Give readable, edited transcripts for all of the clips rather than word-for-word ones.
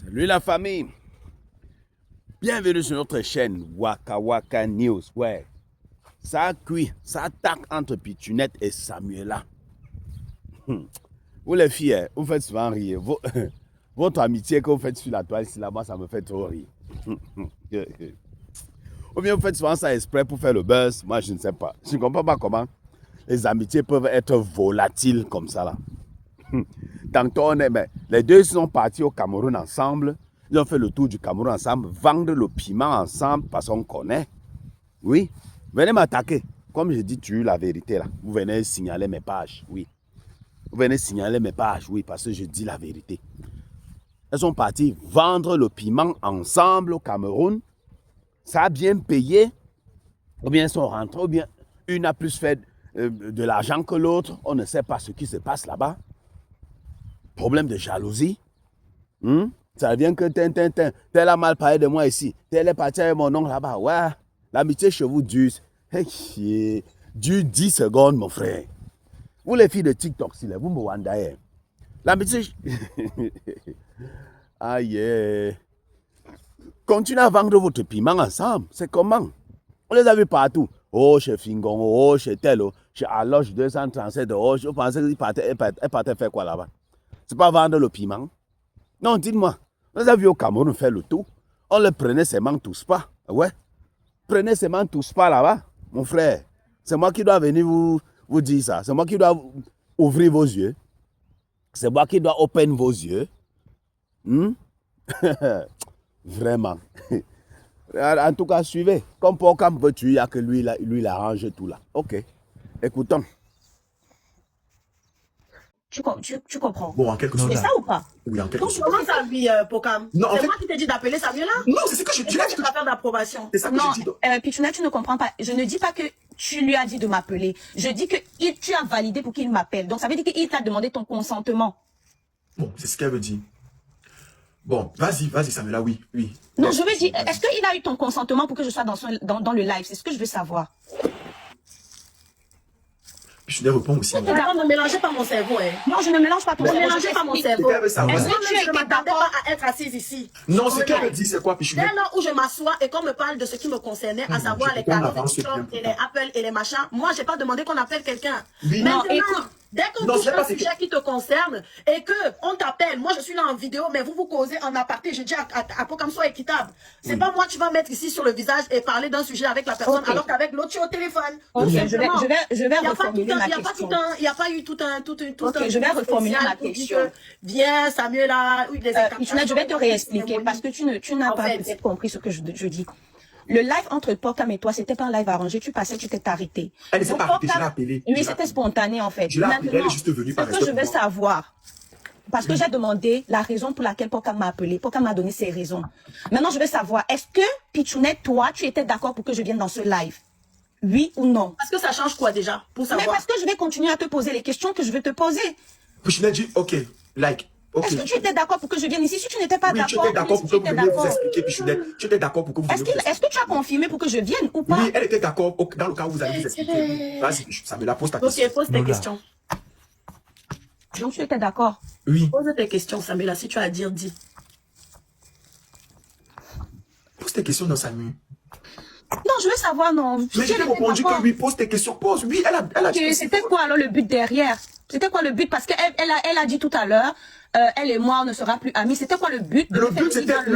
Salut la famille, bienvenue sur notre chaîne Waka Waka News. Ouais, ça a cuit, ça attaque entre Pitchounette et Samuela. Vous les filles, vous faites souvent rire. Votre amitié que vous faites sur la toile ici là-bas, ça me fait trop rire. Ou bien vous faites souvent ça exprès pour faire le buzz. Moi je ne sais pas. Je ne comprends pas comment les amitiés peuvent être volatiles comme ça là. Tantôt on est, mais les deux sont partis au Cameroun ensemble. Ils ont fait le tour du Cameroun ensemble, vendre le piment ensemble parce qu'on connaît. Oui, venez m'attaquer. Comme je dis, tu as la vérité là. Vous venez signaler mes pages, oui. Vous venez signaler mes pages, oui, parce que je dis la vérité. Elles sont parties vendre le piment ensemble au Cameroun. Ça a bien payé. Ou bien elles sont rentrées, ou bien une a plus fait de l'argent que l'autre. On ne sait pas ce qui se passe là-bas. Problème de jalousie. Ça vient que tel a mal parlé de moi ici. Tel est parti avec mon oncle là-bas. Ouais, l'amitié chez vous dure. Dure 10 secondes, mon frère. Vous les filles de TikTok, si vous me wandez. L'amitié. Aïe. Continuez à vendre votre piment ensemble. C'est comment? On les a vus partout. Oh, chez Fingon, oh, chez tel, chez Aloche 237. Oh, je pensais qu'ils partaient faire quoi là-bas? C'est pas vendre le piment? Non, dites-moi. On les a vus au Cameroun faire le tour. On les prenait seulement tous pas. Ouais. Prenez seulement tous pas là-bas. Mon frère, c'est moi qui dois venir vous dire ça. C'est moi qui dois ouvrir vos yeux. C'est moi qui dois open vos yeux. Vraiment. En tout cas, suivez. Comme pour comme veux-tu, il n'y a que lui, il arrange tout là. Ok. Écoutons. Tu comprends? Bon, en quelque sorte. C'est ça ou pas? Oui, en quelque Donc, sorte. comment ça, lui, Pokam? Non, en C'est fait- moi qui t'ai dit d'appeler Samuela? Non, c'est ce que je Et tu ça, l'as dit. c'est une affaire d'approbation. C'est ça que Non, je dis. Pitchounette, tu ne comprends pas. Je ne dis pas que tu lui as dit de m'appeler. Je dis que tu as validé pour qu'il m'appelle. Donc, ça veut dire qu'il t'a demandé ton consentement. Bon, c'est ce qu'elle veut dire. Bon, vas-y, Samuela, oui. Non, je veux dire, est-ce qu'il a eu ton consentement pour que je sois dans le live? C'est ce que je veux savoir. Puis je lui réponds aussi. D'accord, ne mélangez pas mon cerveau, hein. Non, je ne mélange pas ton Ne cerveau. mélangez pas mon Je t'explique. cerveau. qu'elle veut savoir. Est-ce que Moi-même, tu je étais ne m'attendais d'accord? pas à être assise ici. Non, ce qu'elle veut dire, c'est quoi? Puis je lui Dès lors où je m'assois et qu'on me parle de ce qui me concernait, à savoir les on canaux avance TikTok bien. et les appels et les machins, moi, j'ai pas demandé qu'on appelle quelqu'un. Oui. Non, Maintenant, écoute. dès qu'on Non, touche c'est pas un ce que- sujet qui te concerne et que on t'appelle, moi je suis là en vidéo, mais vous causez en aparté, je dis à Pokam, sois équitable. C'est pas moi, tu vas mettre ici sur le visage et parler d'un sujet avec la personne, Ok. alors qu'avec l'autre, tu es au téléphone. Ok, Tout je vais simplement. reformuler ma question. Il n'y a pas eu tout un Ok, je vais reformuler ma question. Viens, Samuela, oui, des Pitchounette, je vais te réexpliquer parce que tu n'as En pas fait. peut-être compris ce que je dis. Le live entre Pokam et toi, c'était pas un live arrangé. Tu passais, tu t'es arrêté. Elle ne s'est Donc, pas arrêtée, je Pokam- l'ai appelée. Oui, c'était spontané en fait. Je l'ai appelée, elle est juste venue par ce que respect je veux pour moi. savoir, parce que j'ai demandé la raison pour laquelle Pokam m'a appelé. Pokam m'a donné ses raisons. Maintenant, je veux savoir, est-ce que Pitchounette, toi, tu étais d'accord pour que je vienne dans ce live? Oui ou non? Parce que ça change quoi déjà, pour Mais savoir? parce que je vais continuer à te poser les questions que je vais te poser. Puis je lui ai dit, ok, ok. Est-ce que tu étais d'accord pour que je vienne ici? Si tu n'étais pas Oui, tu d'accord, étais d'accord pour que tu vous étais veniez vous d'accord. expliquer. Puis tu étais d'accord pour que vous veniez vous expliquer. Est-ce que tu as confirmé pour que je vienne ou pas? Oui, elle était d'accord dans le cas où vous allez vous expliquer. Vas-y, Samuela, pose ta question. Ok, pose tes questions. Donc tu étais d'accord. Oui, Pose tes questions, Samuela, si tu as à dire, dis. pose tes questions dans Samu. Non, je veux savoir, non. Mais Si je elle t'ai était répondu d'accord. que oui, pose tes questions, pose. Oui, elle a dit Ok, que c'était quoi alors le but derrière? C'était quoi le but? Parce qu'elle elle a dit tout à l'heure, elle et moi, on ne sera plus amis. C'était quoi le but de Le me faire but, venir dans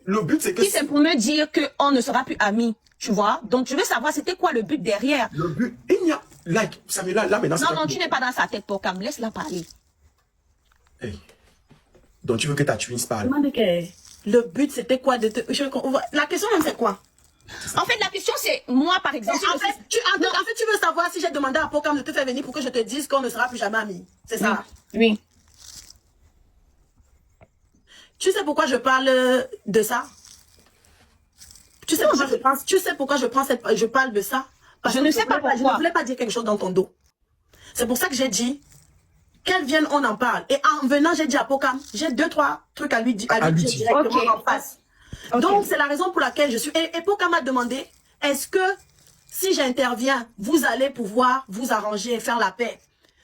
le but, c'est que Si c'est pour me dire qu'on ne sera plus amis, tu vois? Donc, je veux savoir, c'était quoi le but derrière? le but, il n'y a, Samuela, là maintenant, Non, tu n'es pas dans sa tête, Pokam. Laisse-la parler. Hey. Donc tu veux que ta twins parle? Demande que le but c'était quoi de te... La question même c'est quoi? En fait, la question, c'est, moi, par exemple, En fait, tu veux savoir si j'ai demandé à Pokam de te faire venir pour que je te dise qu'on ne sera plus jamais amis. C'est ça? Oui. Tu sais pourquoi je parle de ça? Tu sais pourquoi je parle de ça? Parce Je que ne sais pas Je pourquoi. ne voulais pas dire quelque chose dans ton dos. C'est pour ça que j'ai dit qu'elle vienne, on en parle. Et en venant, j'ai dit à Pokam, j'ai 2-3 trucs à lui dire directement Ok. en face. Ok. Donc, c'est la raison pour laquelle je suis... Et Pokam m'a demandé, est-ce que si j'interviens, vous allez pouvoir vous arranger et faire la paix?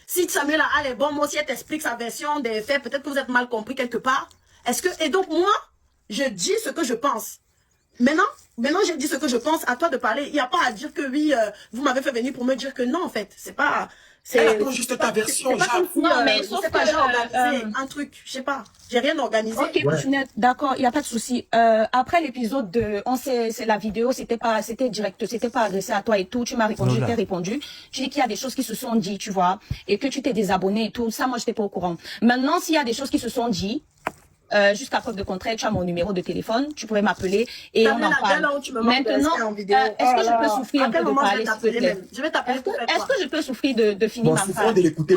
Si Samuel a les bons mots, si elle t'explique sa version des faits, peut-être que vous êtes mal compris quelque part. Est-ce que... Et donc, moi, je dis ce que je pense. Maintenant, j'ai dit ce que je pense, à toi de parler. Il n'y a pas à dire que oui, vous m'avez fait venir pour me dire que non, en fait. C'est pas... Elle attend juste ta version, C'est pas comme si, Non, mais sauf c'est pas que, j'ai organisé un truc, je sais pas. J'ai rien organisé. Ok, Ouais. Pitchounette, d'accord, il n'y a pas de souci. Après l'épisode de, c'est la vidéo, c'était direct, c'était pas adressé à toi et tout. Tu m'as répondu, je t'ai répondu. Tu dis qu'il y a des choses qui se sont dites, tu vois, et que tu t'es désabonné et tout. Ça, moi, j'étais pas au courant. Maintenant, s'il y a des choses qui se sont dites, jusqu'à preuve de contraire, tu as mon numéro de téléphone, tu pourrais m'appeler et T'as on vu en la parle. gueule là où tu me montres de Maintenant, rester en vidéo. est-ce que je peux souffrir un À peu quel de moment parler, je vais s'il te t'appeler plaît? même? Je vais t'appeler pour faire quoi? Est-ce que je peux souffrir de finir Bon, ma souffrons phrase? de l'écouter.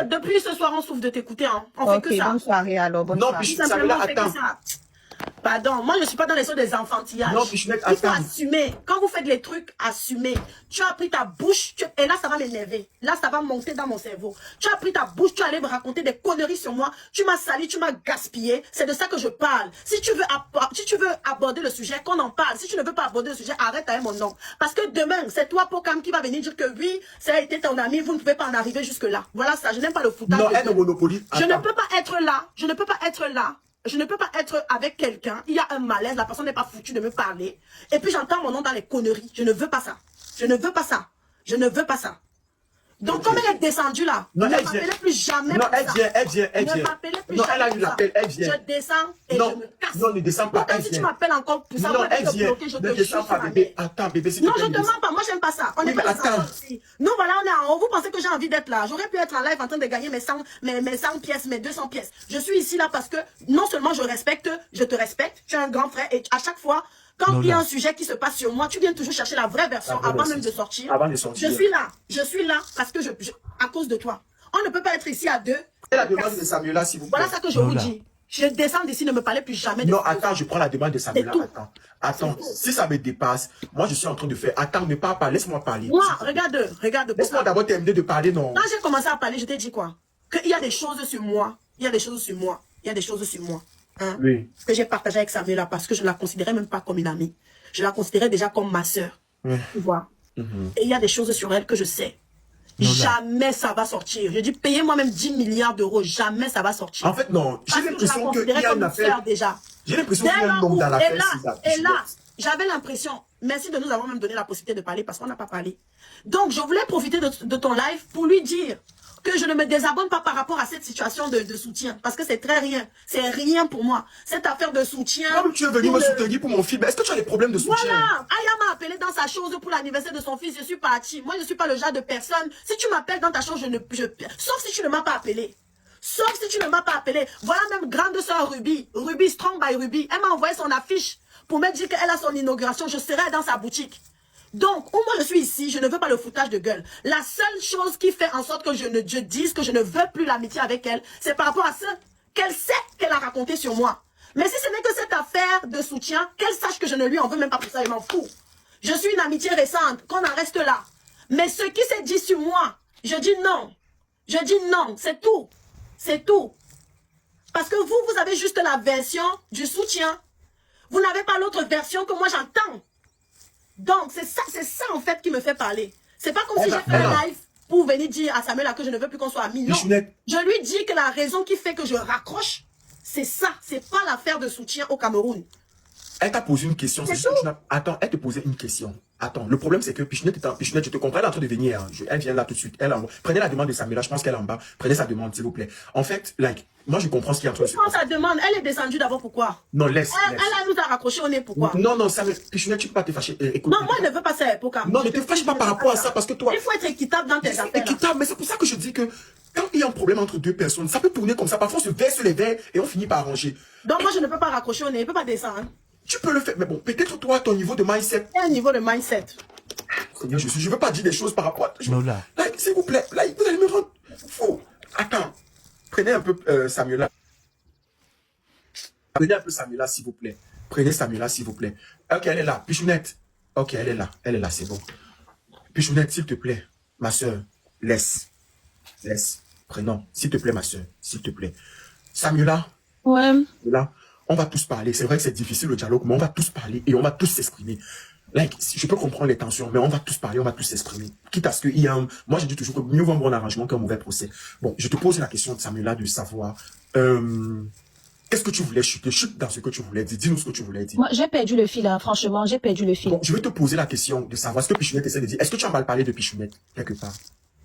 Depuis ce soir, on souffre de t'écouter. Hein. On fait Ok, que ça. bonne soirée alors, bonne Non, soirée. puis Tout simplement, Samela, on fait que attends. ça. Pardon, moi je suis pas dans les choses des enfantillages. Non, Pitchounette, Il faut attends. assumer. Quand vous faites les trucs, assumez. Tu as pris ta bouche, et là ça va m'énerver. Là ça va monter dans mon cerveau. Tu as pris ta bouche, tu allais me raconter des conneries sur moi. Tu m'as sali, tu m'as gaspillé. C'est de ça que je parle. Si tu veux aborder le sujet, qu'on en parle. Si tu ne veux pas aborder le sujet, arrête avec mon nom. Parce que demain, c'est toi, Pokam, qui va venir dire que oui, ça a été ton ami, vous ne pouvez pas en arriver jusque-là. Voilà ça, je n'aime pas le foutage. Non, de elle ne gueule. monopolise. Je ne Attends. peux pas être là. Je ne peux pas être là. Je ne peux pas être avec quelqu'un. Il y a un malaise. La personne n'est pas foutue de me parler. Et puis j'entends mon nom dans les conneries. Je ne veux pas ça. Je ne veux pas ça. Je ne veux pas ça. Donc comme elle est descendue là, Non, ne elle m'appelez vient. plus jamais. Non, pour elle ça. vient, elle vient, elle Ne vient. m'appelez plus Non, jamais elle a eu pour ça. l'appel, elle vient. Je descends et Non, je me casse. non, ne descends pas, Pourtant, elle si tu vient. m'appelles encore pour ça, Non, moi, je elle vais te vient. bloquer, je Ne te descends jure pas, sur ma bébé. mère. Attends, bébé, s'il te Non, plaît. je ne te descends- mens pas. Moi, j'aime pas ça. On Oui, est pas mais des attends. enfants ici. Nous, voilà, on est en haut. Vous pensez que j'ai envie d'être là. J'aurais pu être en live en train de gagner mes 100 pièces, mes 200 pièces. Je suis ici là parce que non seulement je te respecte, tu es un grand frère et à chaque fois, quand il y a un sujet qui se passe sur moi, tu viens toujours chercher la vraie version vraie avant version. même de sortir. Avant de sortir. Je suis là parce que à cause de toi. On ne peut pas être ici à deux. C'est la demande de Samuela, s'il vous plaît. Voilà ça que je vous dis. Je descends d'ici, ne me parlez plus jamais de Non, ça. attends, je prends la demande de Samuela. tout. Attends. Si ça me dépasse, moi, je suis en train de faire. Attends, ne parle pas, laisse-moi parler. Moi, s'il te plaît. regarde. Laisse-moi d'abord terminer de parler, non. Quand j'ai commencé à parler, je t'ai dit quoi? Qu'il y a des choses sur moi. Il y a des choses sur moi. Il y a des choses sur moi. Hein, Oui. que j'ai partagé avec Samuela parce que je ne la considérais même pas comme une amie. Je la considérais déjà comme ma sœur. Oui. Tu vois? Et il y a des choses sur elle que je sais. Jamais ça va sortir. Je dis, payez-moi même 10 milliards d'euros. Jamais ça va sortir. En fait, non. J'ai Parce que je la l'impression qu'il considérais y a comme une une sœur affaire. déjà. J'ai l'impression qu'il y Dès a un là homme où- dans et l'affaire. là, j'avais l'impression, merci de nous avoir même donné la possibilité de parler parce qu'on n'a pas parlé. Donc, je voulais profiter de ton live pour lui dire que je ne me désabonne pas par rapport à cette situation de soutien. Parce que c'est très rien. C'est rien pour moi. Cette affaire de soutien. Comme tu es venu me soutenir pour mon film, est-ce que tu as des problèmes de soutien? Voilà, Aya m'a appelé dans sa chose pour l'anniversaire de son fils, je suis partie. Moi, je ne suis pas le genre de personne. Si tu m'appelles dans ta chose, sauf si tu ne m'as pas appelé. Sauf si tu ne m'as pas appelé. Voilà même grande soeur Ruby, Ruby Strong by Ruby. Elle m'a envoyé son affiche pour me dire qu'elle a son inauguration. Je serai dans sa boutique. Donc, où moi je suis ici, je ne veux pas le foutage de gueule. La seule chose qui fait en sorte que je dise que je ne veux plus l'amitié avec elle, c'est par rapport à ce qu'elle sait qu'elle a raconté sur moi. Mais si ce n'est que cette affaire de soutien, qu'elle sache que je ne lui en veux même pas pour ça, je m'en fous. Je suis une amitié récente, qu'on en reste là. Mais ce qui s'est dit sur moi, je dis non. Je dis non, c'est tout. C'est tout. Parce que vous avez juste la version du soutien. Vous n'avez pas l'autre version que moi j'entends. Donc, c'est ça en fait qui me fait parler. C'est pas comme si j'ai fait un live pour venir dire à Samuel que je ne veux plus qu'on soit amis. Non. Je lui dis que la raison qui fait que je raccroche, c'est ça. C'est pas l'affaire de soutien au Cameroun. Elle t'a posé une question. Attends, elle te posait une question. Attends, le problème c'est que Pitchounette, je te comprends, elle est en train de venir. Hein. Elle vient là tout de suite. Prenez la demande de Samuela, je pense qu'elle est en bas. Prenez sa demande, s'il vous plaît. En fait, moi je comprends ce qui est en train de se passer. Quand sa demande, elle est descendue d'abord, pourquoi? Non, laisse. Elle nous a raccroché au nez, pourquoi? Non, Samuel, Pitchounette, tu peux pas te fâcher. Écoute, non, moi je ne veux pas ça, pourquoi? non, ne te fâche pas par rapport à ça, parce que toi... Il faut être équitable dans tes affaires. Équitable, mais c'est pour ça que je dis que quand il y a un problème entre deux personnes, ça peut tourner comme ça. Parfois, on se verse les verres et on finit par arranger. Donc moi je ne peux pas raccrocher au nez, je ne peux pas descendre. Hein. Tu peux le faire, mais bon, peut-être toi, ton niveau de mindset. Il y a un niveau de mindset. Seigneur, je veux pas dire des choses par rapport à... Lola. Là, s'il vous plaît, là, vous allez me rendre fou. Attends, prenez un peu Samuela. Prenez un peu Samuela, s'il vous plaît. Prenez Samuela, s'il vous plaît. Ok, elle est là. Pitchounette. Ok, elle est là, c'est bon. Pitchounette, s'il te plaît, ma soeur, laisse. Prenons, s'il te plaît, ma soeur, s'il te plaît. Samuela. Ouais. Là, on va tous parler. C'est vrai que c'est difficile le dialogue, mais on va tous parler et on va tous s'exprimer. Like, je peux comprendre les tensions, mais on va tous parler, on va tous s'exprimer. Quitte à ce qu'il y a un... Moi, je dis toujours que mieux vaut un bon arrangement qu'un mauvais procès. Bon, je te pose la question de Samuela de savoir... quel Qu'est-ce que tu voulais chuter? Chute dans ce que tu voulais dire. Dis-nous ce que tu voulais dire. Moi, j'ai perdu le fil, hein, franchement, j'ai perdu le fil. Bon, je vais te poser la question de savoir ce que Pichounette essaie de dire. Est-ce que tu as mal parlé de Pichounette, quelque part?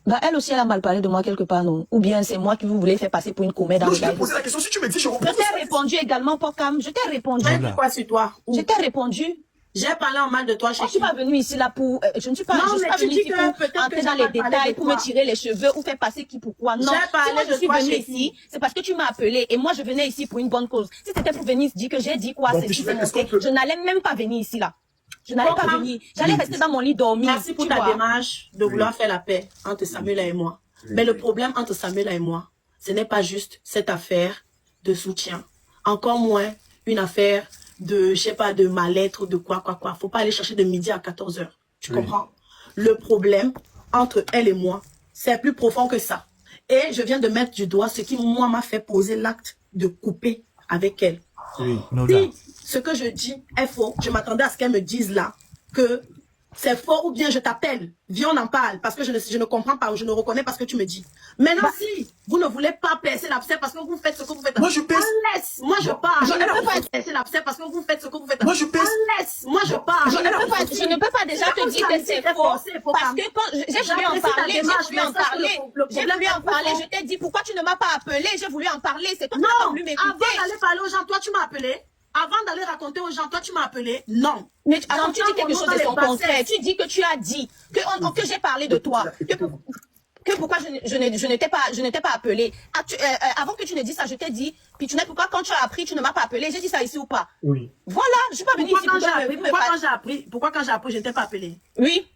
Bah, elle aussi, elle a mal parlé de moi quelque part, non? Ou bien c'est moi qui vous voulez faire passer pour une comédie dans Non, le je vais live. poser la question. Si tu me dis, je Je reprends. t'ai répondu également, Pocam. Je t'ai répondu. J'ai dit quoi sur toi? Où? Je t'ai répondu. J'ai parlé en mal de toi chez Je ne suis qui? pas venue ici là pour... je ne suis pas, Non, je suis mais pas tu venue dis ici que pour peut-être entrer que dans j'ai les pas parlé détails, de pour toi. me tirer les cheveux ou faire passer qui pourquoi. Non, J'ai parlé si moi je de suis toi venue chez ici, qui? c'est parce que tu m'as appelé et moi je venais ici pour une bonne cause. Si c'était pour venir dire que j'ai dit quoi, Bon, c'est puis si je c'est fais- est-ce monté, qu'on peut- je n'allais même pas venir ici là. Je n'allais pas Pocam, venir. J'allais rester dans mon lit dormir. Merci pour tu ta vois. démarche de vouloir faire la paix entre Samuela et moi. Mais le problème entre Samuela et moi, ce n'est pas juste cette affaire de soutien. Encore moins une affaire de, je sais pas, de mal-être ou de quoi. Faut pas aller chercher de midi à 14h. Tu comprends? Le problème entre elle et moi, c'est plus profond que ça. Et je viens de mettre du doigt ce qui, moi, m'a fait poser l'acte de couper avec elle. Oui. Si ce que je dis est faux, je m'attendais à ce qu'elle me dise là que c'est faux ou bien je t'appelle, viens on en parle parce que je ne comprends pas ou je ne reconnais pas ce que tu me dis. Maintenant si vous ne voulez pas percer l'abcès parce que vous faites ce que vous faites, Moi, je perce. on laisse, moi je parle. Je- Je ne peux pas percer l'abcès parce que vous faites ce que vous faites. Moi, je perce. On laisse, moi je parle. Je ne peux pas déjà te dire que c'est faux. Parce que quand j'ai voulu en parler, j'ai voulu en parler, je t'ai dit pourquoi tu ne m'as pas appelé, j'ai voulu en parler, c'est toi qui n'as pas Non, voulu avant m'écouter. d'aller parler aux gens, toi tu m'as appelé. Avant d'aller raconter aux gens, toi tu m'as appelé. Non. Mais avant tu dis quelque J'entends chose de mon son nom dans les contraire. bassesses. Tu dis que tu as dit que j'ai parlé de toi. Que pourquoi je ne t'ai pas appelé. Avant que tu ne dises ça, je t'ai dit, puis tu n'as pourquoi quand tu as appris, tu ne m'as pas appelé. J'ai dit ça ici ou pas? Oui. Voilà, je suis pas venue Pourquoi ici pour pourquoi quand j'ai appris, je ne t'ai pas appelé? Oui.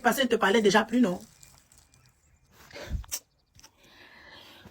Parce qu'elle ne te parlait déjà plus, non?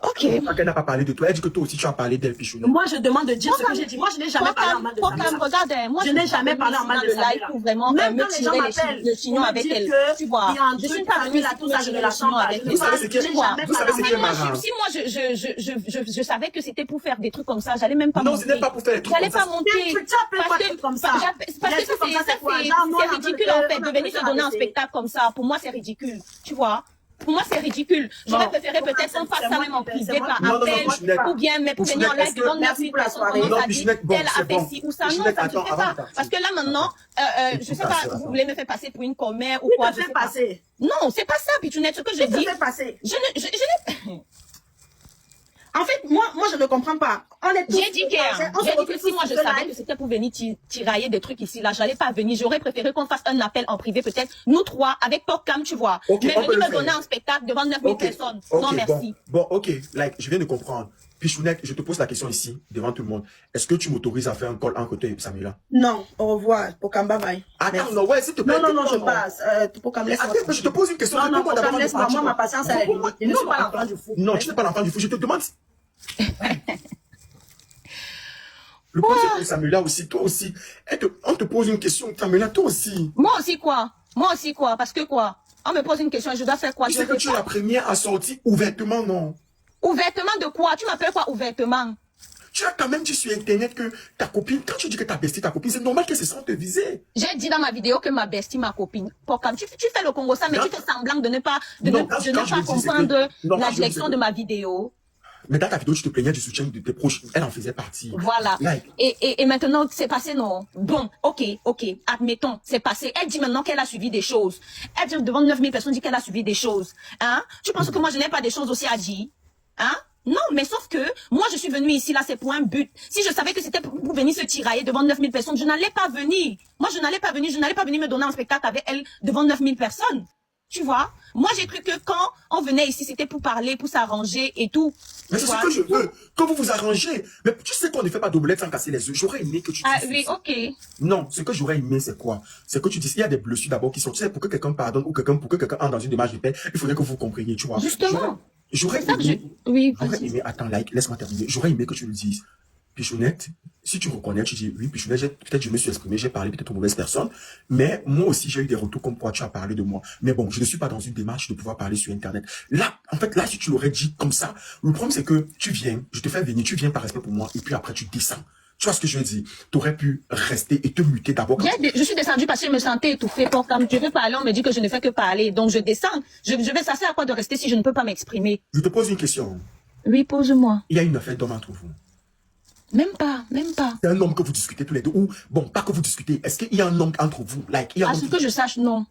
Ok. Pourquoi qu'elle n'a pas parlé de toi? Elle dit que toi aussi tu as parlé d'elle, Pichounette. Moi, je demande de dire ce que j'ai dit. Moi, je n'ai jamais parlé en mal de Samuela. Regarde, moi Je n'ai jamais parlé en mal de le live Samuela. pour vraiment Même me quand les gens tirer m'appellent, le chignon on me avec dit elle. que Tu vois, il y a un je suis truc, pas venue Samuela, ici pour tout ça, me je tirer ne la le chignon sens pas. avec Je ne elle. Vous savez ce qui est- Tu vois, vous savez ce qui est marrant? si moi je savais que c'était pour faire des trucs comme ça, j'allais même pas Non, monter. ce n'est pas pour faire des trucs J'allais comme pas ça. monter. Tu appelles quoi des trucs comme ça? Parce que Des trucs comme ça, c'est quoi? c'est Genre, nous, on a ridicule besoin en de- fait on de a venir besoin se donner un d'arrêter. spectacle comme ça. Pour moi, c'est ridicule. Tu vois? Pour moi, c'est ridicule. J'aurais Bon, préféré pour moi, peut-être qu'on fasse c'est ça moi même en qui- privé c'est moi par qui- Non, non, non, appel, Pichounette. ou bien mais pour venir en Pichounette, live devant 9 merci 000 pour la personnes, soirée. comment Non, ça dit, Pichounette, bon, elle a c'est fait bon. ci ou ça. Non, Pichounette, ça ne se attends, fait avant pas. de partir. Parce que là maintenant, je sais Attends, pas, attends. vous voulez me faire passer pour une commère ou Qui quoi, te je fait sais pas. passer? Non, c'est pas ça, Pichounette, ce que je Qui te dis. fait passer? Je n'ai... En fait, moi, je ne comprends pas. On est tous. J'ai dit que si moi je savais que c'était pour venir tirailler des trucs ici, là, j'allais pas venir. J'aurais préféré qu'on fasse un appel en privé, peut-être, nous trois, avec Pocam, tu vois. Ok, mais on peut venir le me faire. donner un spectacle devant 9 000 Ok, personnes. ok, Non, merci. Bon, ok, like, je viens de comprendre. Pichounette, je te pose la question ici, devant tout le monde. Est-ce que tu m'autorises à faire un call entre toi et Samuela? Non, au revoir. Pocam, bye bye. Attends, Merci. non, ouais, s'il te plaît. Non, je passe. Pocam, laisse-moi. Attends, je te pose une question. Non, Réponds-moi Pocam, d'abord de laisse-moi. partir. Moi, ma patience, elle est limitée. Je ne suis pas l'enfant du fou. Non, tu n'es pas l'enfant du fou. Je te demande. Le problème, c'est que Samuela aussi, toi aussi, on te pose une question, Samuela, toi aussi. Moi aussi quoi? Moi aussi quoi? Parce que quoi? On me pose une question et je dois faire quoi? Tu Je sais que tu es réponds. la première à sortir ouvertement, non? Ouvertement de quoi? Tu m'appelles quoi ouvertement? Tu as quand même dit sur Internet que ta copine, quand tu dis que ta bestie, ta copine, c'est normal qu'elle se sente viser. J'ai dit dans ma vidéo que ma bestie, ma copine. Pocam, tu fais le Congo ça, mais Non. tu fais semblant de ne pas, Non, quand je pas dis, c'est que- comprendre non, quand la je dis, direction c'est que- de ma vidéo. Mais dans ta vidéo, tu te plaignais du soutien de tes proches. Elle en faisait partie. Voilà. Like. Et maintenant, c'est passé, non? Bon, ok, admettons, c'est passé. Elle dit maintenant qu'elle a suivi des choses. Elle dit devant 9 000 personnes, dit qu'elle a suivi des choses. Hein? Tu penses que moi, je n'ai pas des choses aussi à dire? Hein? Non, mais sauf que, moi, je suis venue ici, là, c'est pour un but. Si je savais que c'était pour venir se tirailler devant 9 000 personnes, je n'allais pas venir. Moi, je n'allais pas venir me donner un spectacle avec elle devant 9 000 personnes. Tu vois? Moi, j'ai cru que quand on venait ici, c'était pour parler, pour s'arranger et tout. Mais Tu c'est ce vois? que je veux. Que vous vous arrangez. Mais tu sais qu'on ne fait pas d'omelette sans casser les œufs. J'aurais aimé que tu Ah dises oui, ça. ok. Non, ce que j'aurais aimé, c'est quoi? C'est que tu dises, il y a des blessures d'abord qui sont, tu sais, pour que quelqu'un pardonne ou pour que quelqu'un entre dans une démarche de paix, il faudrait que vous compreniez, tu vois. Justement. J'aurais C'est ça que aimé, Oui, j'aurais vas-y. aimé, attends, like, laisse-moi terminer. J'aurais aimé que tu le dises. Pichounette, si tu reconnais, tu dis, oui, Pichounette, peut-être je me suis exprimé, j'ai parlé peut-être aux mauvaises personnes, mais moi aussi, j'ai eu des retours comme quoi tu as parlé de moi. Mais bon, je ne suis pas dans une démarche de pouvoir parler sur Internet. Là, en fait, là, si tu l'aurais dit comme ça, le problème, c'est que tu viens, je te fais venir, tu viens par respect pour moi, et puis après, tu descends. Tu vois ce que je veux dire? Tu aurais pu rester et te muter d'abord. Je suis descendue parce que je me sentais étouffée. Pour comme je veux parler, on me dit que je ne fais que parler. Donc je descends. Je vais, ça sert à quoi de rester si je ne peux pas m'exprimer? Je te pose une question. Oui, pose-moi. Il y a une affaire d'homme entre vous. Même pas, même pas. C'est un homme que vous discutez tous les deux. Ou, bon, pas que vous discutez. Est-ce qu'il y a un homme entre vous? Like, il y a un À homme ce qui- que je sache, non.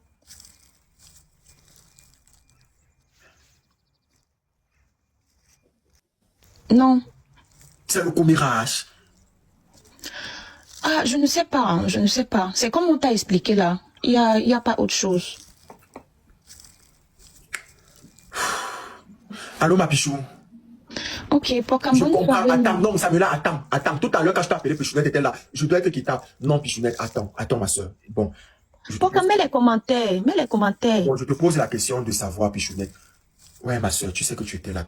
Non. C'est le commérage. Ah, je ne sais pas, hein, je ne sais pas. C'est comme on t'a expliqué là. Il y a pas autre chose. Allô, ma pichou? Ok, pour qu'un Je bonne comprends. soirée. Attends, non, Samuela, attends, attends. Tout à l'heure, quand je t'ai appelé, Pichounette était là. Je dois être quittable. Non, Pichounette, attends, attends, ma soeur. Bon. Je te Pour pose- qu'on mette les commentaires, mets les commentaires. Bon, je te pose la question de savoir, Pichounette. Ouais, ma soeur, tu sais que tu étais là.